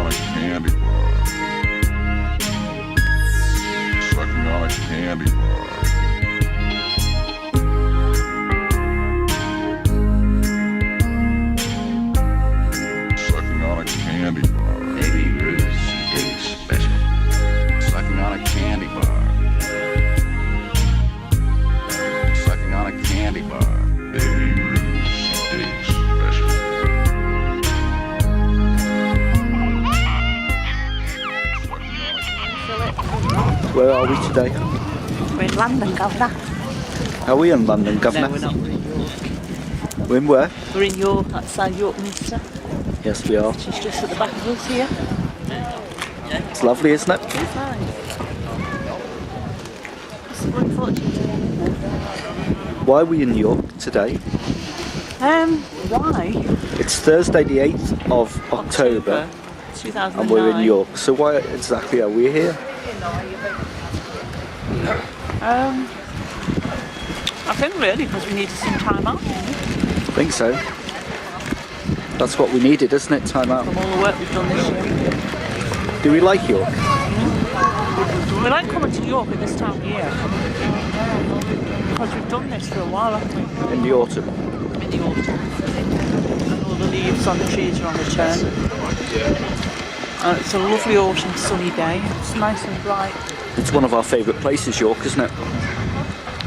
on a candy bar. Sucking on a candy bar. Sucking on a candy bar. Baby Ruth, she digs special. Sucking on a candy bar. Sucking on a candy bar. Baby Ruth, she digs special. Where are we today? We're in London, Governor. Are we in London, Governor? No, we're not. We're in York. We're in where? We're in York, outside York Minster. Yes, we are. She's just at the back of us here. It's lovely, isn't it? It's nice. It's a great fortune today. Why are we in York today? Why? It's Thursday the 8th of October 2009. and we're in York. So why exactly are we here? I think really because we needed some time out I think so. That's what we needed, isn't it? Time out. from all the work we've done this year. Do we like York? We like coming to York at this time of year because we've done this for a while, haven't we? In the autumn. In the autumn. And all the leaves on the trees are on the turn. It's a lovely autumn sunny day. It's nice and bright. It's one of our favourite places, York, isn't it?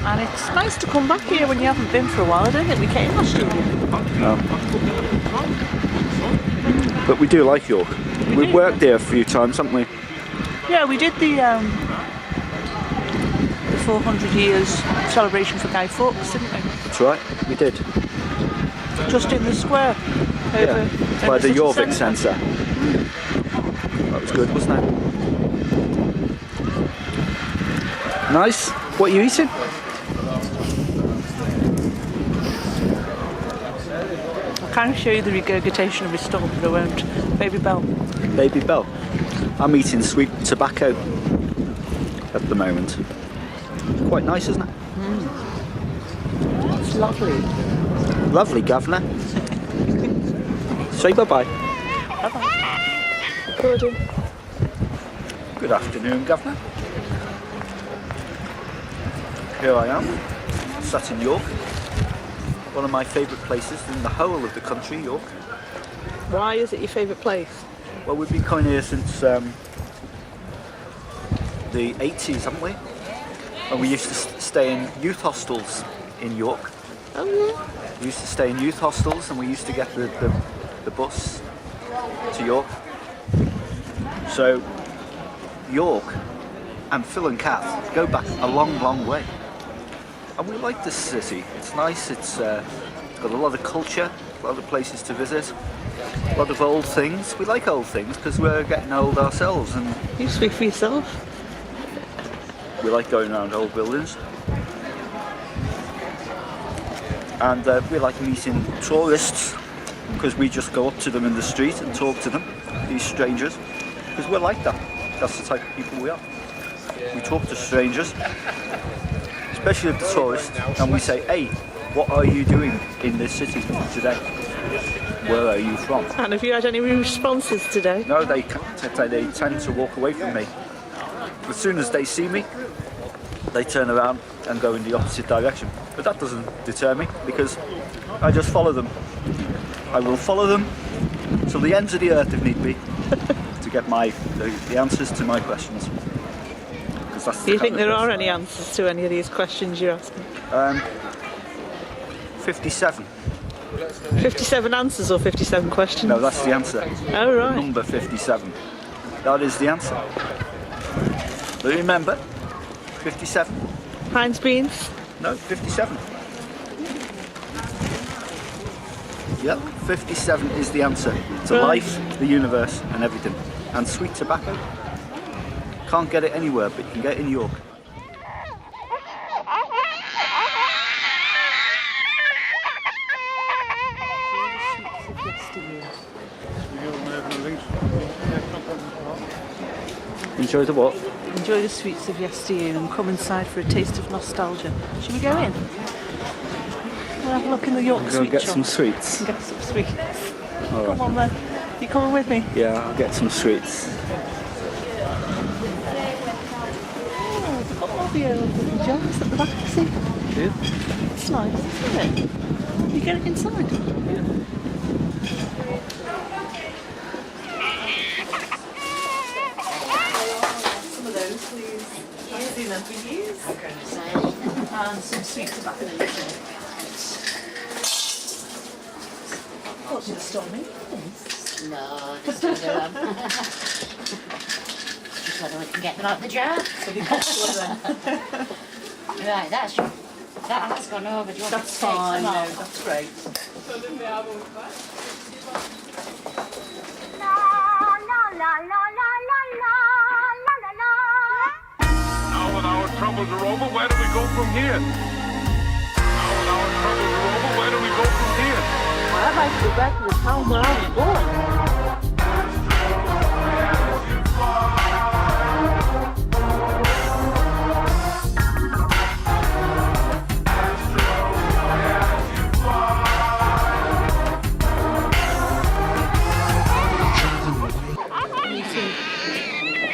And it's nice to come back here when you haven't been for a while. I don't think we came last year. No. But we do like York. We've worked there a few times, haven't we? Yeah, we did the 400 years celebration for Guy Fawkes, didn't we? That's right, we did. Just in the square. Yeah, in by the city Jorvik centre. Centre. That was good, wasn't it? Nice. What are you eating? I can show you the regurgitation of his stomach, but I won't. Baby Bell. Baby Bell. I'm eating sweet tobacco at the moment. Quite nice, isn't it? It's lovely. Lovely, Governor. Say bye-bye. Bye-bye. Good. Good afternoon, Governor. Here I am, sat in York. One of my favourite places in the whole of the country, York. Why is it your favourite place? Well, we've been coming here since the 80s, haven't we? And we used to stay in youth hostels in York. Oh yeah. We used to stay in youth hostels and we used to get the bus to York. So, York and Phil and Kath go back a long, long way. And we like this city. It's nice, it's got a lot of culture, a lot of places to visit, a lot of old things. We like old things because we're getting old ourselves and You speak for yourself. we like going around old buildings. And we like meeting tourists because we just go up to them in the street and talk to them, these strangers, because we're like that. That's the type of people we are. We talk to strangers, especially the tourists, and we say, hey, what are you doing in this city today? Where are you from? And have you had any responses today? No, they tend to walk away from me. As soon as they see me, they turn around and go in the opposite direction. But that doesn't deter me because I just follow them. I will follow them till the ends of the earth if need be to get the answers to my questions. Do you think there are any answers to any of these questions you're asking? 57. 57 answers or 57 questions? No, that's the answer. Oh, right. Number 57. That is the answer. Do you remember? 57? Heinz beans? No, 57. Yep, 57 is the answer to Right. life, the universe, and everything. And sweet tobacco. Can't get it anywhere, but you can get it in York. Enjoy the what? Enjoy the sweets of yesteryear and come inside for a taste of nostalgia. Should we go in? We'll have a look in the York Go sweet get shop some sweets. and get some sweets. All Come right. on then. You coming with me? Yeah, I'll get some sweets. Got all the little jars at the back, see? Yeah. It's nice, isn't it? You get it inside. Some of those, please. I've seen them for years. And some sweet tobacco. Oh, she's stormy. No, just do them. Just whether we can get them out the jar. So you got one then. Right, that has gone over. Do you want That's to take fine, some no, off? that's great. Now when our troubles are over, where do we go from here? Now when our troubles are over, where do we go from here? I'd like to go back to the town where I was born.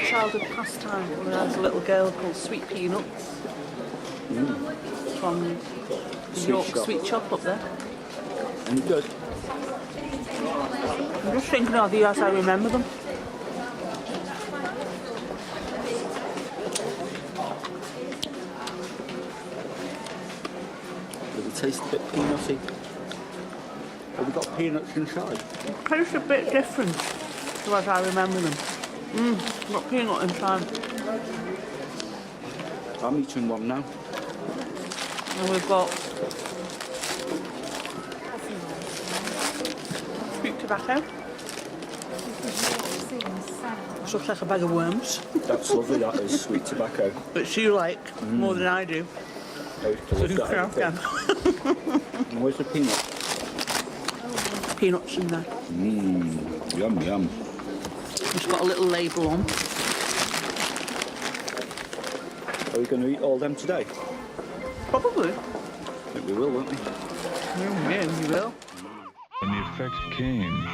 Childhood pastime when I was a little girl called Sweet Peanuts from the York shop. Sweet Shop up there. And good. I'm just thinking of these as I remember them. Does it taste a bit peanutty? Have we got peanuts inside? Tastes a bit different to as I remember them. Got peanut inside. I'm eating one now. And we've got sweet tobacco. This looks like a bag of worms, That's lovely, that is sweet tobacco. which you like more than I do. I used to So you love can that. have them. And where's the peanut? Peanuts in there. Yum, yum. It's got a little label on. Are we going to eat all them today? Probably. I think we will, won't we? Yeah, you will. When the effect came,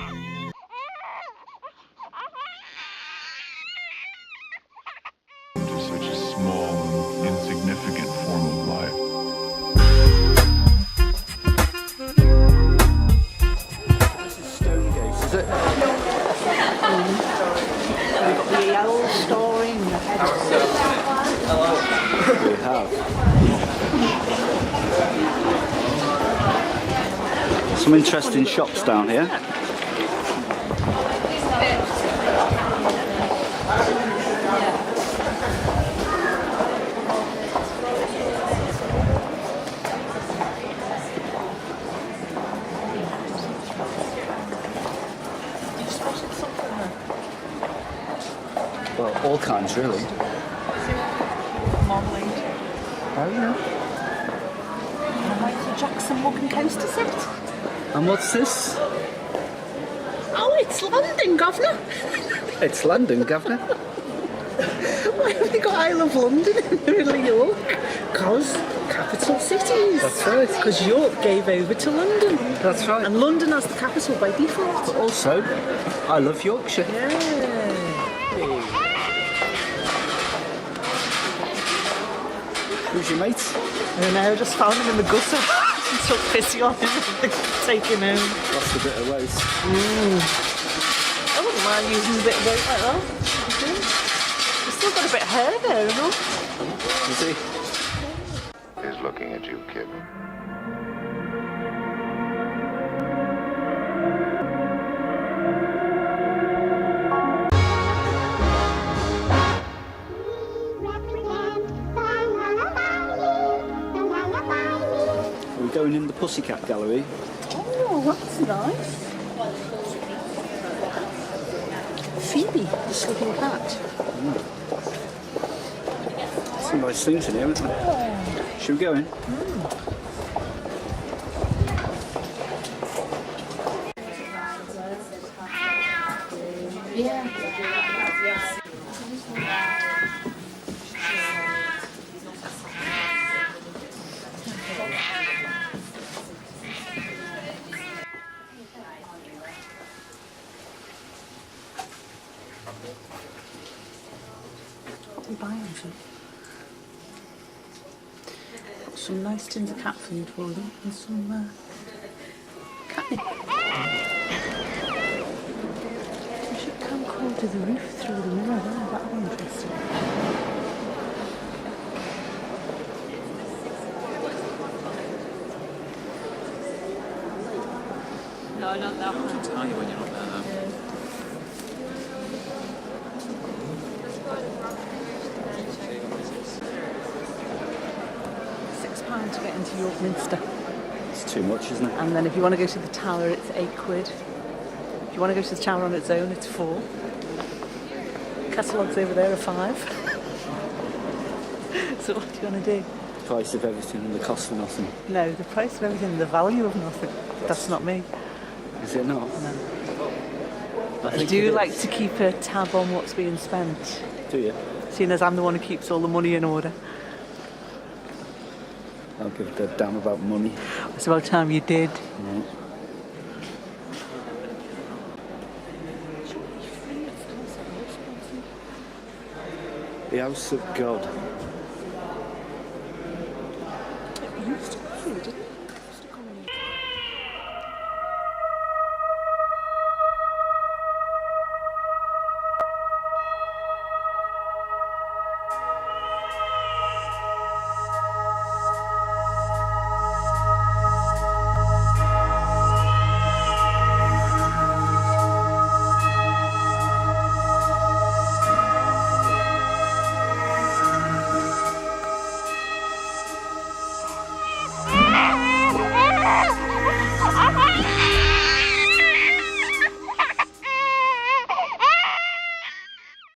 to such a small and insignificant form of life. This is Stonegate, is it? We've got the yellow story in the head. We have. Some interesting shops down here. You spotted something there? Well, all kinds, really. Marmalade. Oh, yeah. And a Michael Jackson mug and coaster set. And what's this? Oh, it's London, governor. It's London, governor. Why have they got I Love London in the middle of York? Because capital cities. That's right. Because York gave over to London. That's right. And London has the capital by default. But also, I love Yorkshire. Yeah. Who's your mate? And I just found him in the gutter and took pity on him and take him home. Lost a bit of weight. I wouldn't mind using a bit of weight like that. He's still got a bit of hair there, you know? Is he? Is looking at you, kid. Are we going in the Pussycat Gallery? Oh, that's nice. Phoebe, the sleeping cat. Some nice things in here, aren't there? Should we go in? You buy them some. Got some nice tins of cat food for them and some catnip. We should camcorder to the roof through the mirror there. That'd be interesting. No, not that one. Tell you when you're not there. £6 to get into York Minster. It's too much, isn't it? And then if you want to go to the tower, it's £8. If you want to go to the tower on its own, it's £4. Catalogues over there are £5. So what do you want to do? Price of everything and the cost for nothing. No, the price of everything, the value of nothing. That's not me. Is it not? No. I I think do it like is. to keep a tab on what's being spent, Do you? seeing as I'm the one who keeps all the money in order. I'll give a dead damn about money. It's about time you did. Right. The House of God.